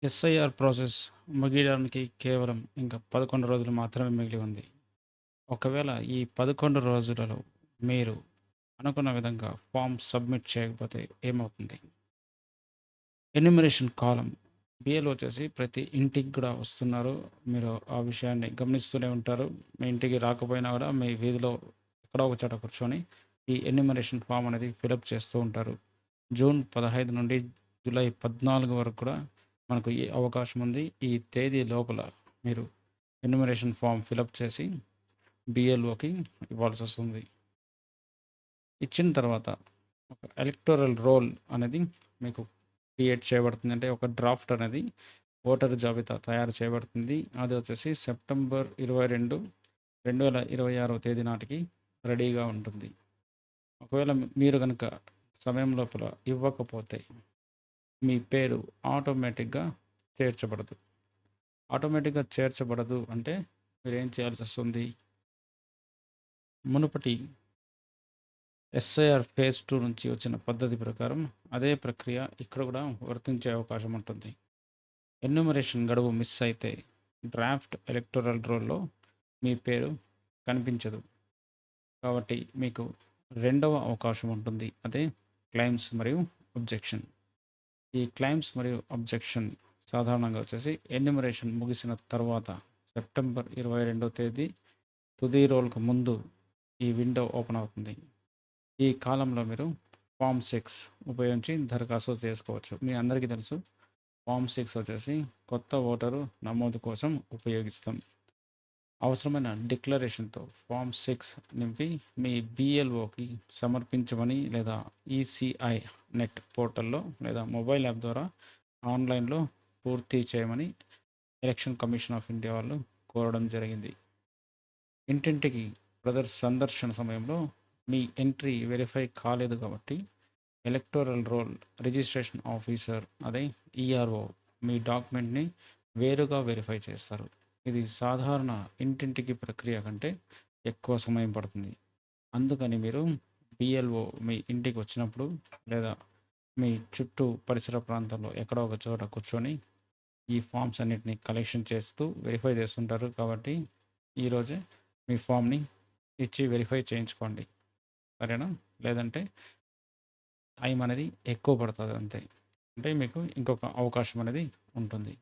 SIR process ముగియడానికి కేవలం ఇంకా 11 రోజులు మాత్రమే మిగిలి ఉంది. ఒకవేళ ఈ 11 రోజులలో మీరు అనుకున్న విధంగా ఫార్మ్ సబ్మిట్ చేయకపోతే ఏమవుతుంది? ఎన్యుమరేషన్ కాలమ్ బిఎల్ఓ వచ్చేసి ప్రతి ఇంటికి కూడా వస్తున్నారు. మీరు ఆ విషయాన్ని గమనిస్తూనే ఉంటారు. మీ ఇంటికి రాకపోయినా కూడా మీ వీధిలో ఎక్కడో ఒక చోట కూర్చొని ఈ ఎన్యుమరేషన్ ఫార్మ్ అనేది ఫిలప్ చేస్తూ ఉంటారు. జూన్ 15 నుండి జూలై 14 వరకు కూడా మనకు ఈ అవకాశం ఉంది. ఈ తేదీ లోపల మీరు ఎన్యుమరేషన్ ఫార్మ్ ఫిలప్ చేసి బిఎల్ఓకి ఇవ్వాల్సొస్తుంది. ఇచ్చిన తర్వాత ఒక ఎలక్టోరల్ రోల్ అనేది మీకు క్రియేట్ చేయబడుతుంది. అంటే ఒక డ్రాఫ్ట్ అనేది ఓటరు జాబితా తయారు చేయబడుతుంది. అది వచ్చేసి సెప్టెంబర్ 22, 2026 తేదీ నాటికి రెడీగా ఉంటుంది. ఒకవేళ మీరు గనుక సమయం లోపల ఇవ్వకపోతే మీ పేరు ఆటోమేటిక్‌గా చేర్చబడదు. ఆటోమేటిక్‌గా చేర్చబడదు అంటే మీరేం చేయాల్సొస్తుంది? మునుపటి ఎస్ఐఆర్ ఫేజ్ 2 నుంచి వచ్చిన పద్ధతి ప్రకారం అదే ప్రక్రియ ఇక్కడ కూడా వర్తించే అవకాశం ఉంటుంది. ఎన్యూమరేషన్ గడువు మిస్ అయితే డ్రాఫ్ట్ ఎలక్టోరల్ రోల్‌లో మీ పేరు కనిపించదు. కాబట్టి మీకు రెండవ అవకాశం ఉంటుంది. అదే క్లెయిమ్స్ మరియు అబ్జెక్షన్. ఈ క్లెయిమ్స్ మరియు అబ్జెక్షన్ సాధారణంగా వచ్చేసి ఎన్యూమరేషన్ ముగిసిన తర్వాత సెప్టెంబర్ 22 తేదీ తుది రోల్‌కు ముందు ఈ విండో ఓపెన్ అవుతుంది. ఈ కాలంలో మీరు ఫార్మ్ 6 ఉపయోగించి దరఖాస్తు చేసుకోవచ్చు. మీ అందరికీ తెలుసు ఫార్మ్ 6 వచ్చేసి కొత్త ఓటరు నమోదు కోసం ఉపయోగిస్తాం. అవసరమైన డిక్లరేషన్‌తో ఫార్మ్ 6 నింపి మీ బిఎల్ఓకి సమర్పించమని లేదా ఈసీఐ నెట్ పోర్టల్‌లో లేదా మొబైల్ యాప్ ద్వారా ఆన్‌లైన్‌లో పూర్తి చేయమని ఎలక్షన్ కమిషన్ ఆఫ్ ఇండియా వాళ్ళు కోరడం జరిగింది. ఇంటింటికి బ్రదర్స్ సందర్శన సమయంలో మీ ఎంట్రీ వెరిఫై కాలేదు కాబట్టి ఎలక్టోరల్ రోల్ రిజిస్ట్రేషన్ ఆఫీసర్ అదే ఈఆర్ఓ మీ డాక్యుమెంట్‌ని వేరుగా వెరిఫై చేస్తారు. ఇది సాధారణ ఇంటింటికి ప్రక్రియ కంటే ఎక్కువ సమయం పడుతుంది. అందుకని మీరు బిఎల్ఓ మీ ఇంటికి వచ్చినప్పుడు లేదా మీ చుట్టూ పరిసర ప్రాంతాల్లో ఎక్కడో ఒక చోట కూర్చొని ఈ ఫార్మ్స్ అన్నిటిని కలెక్షన్ చేస్తూ వెరిఫై చేస్తుంటారు. కాబట్టి ఈరోజే మీ ఫామ్‌ని ఇచ్చి వెరిఫై చేయించుకోండి. సరేనా? లేదంటే టైం అనేది ఎక్కువ పడతది అంతే. అంటే మీకు ఇంకొక అవకాశం అనేది ఉంటుంది.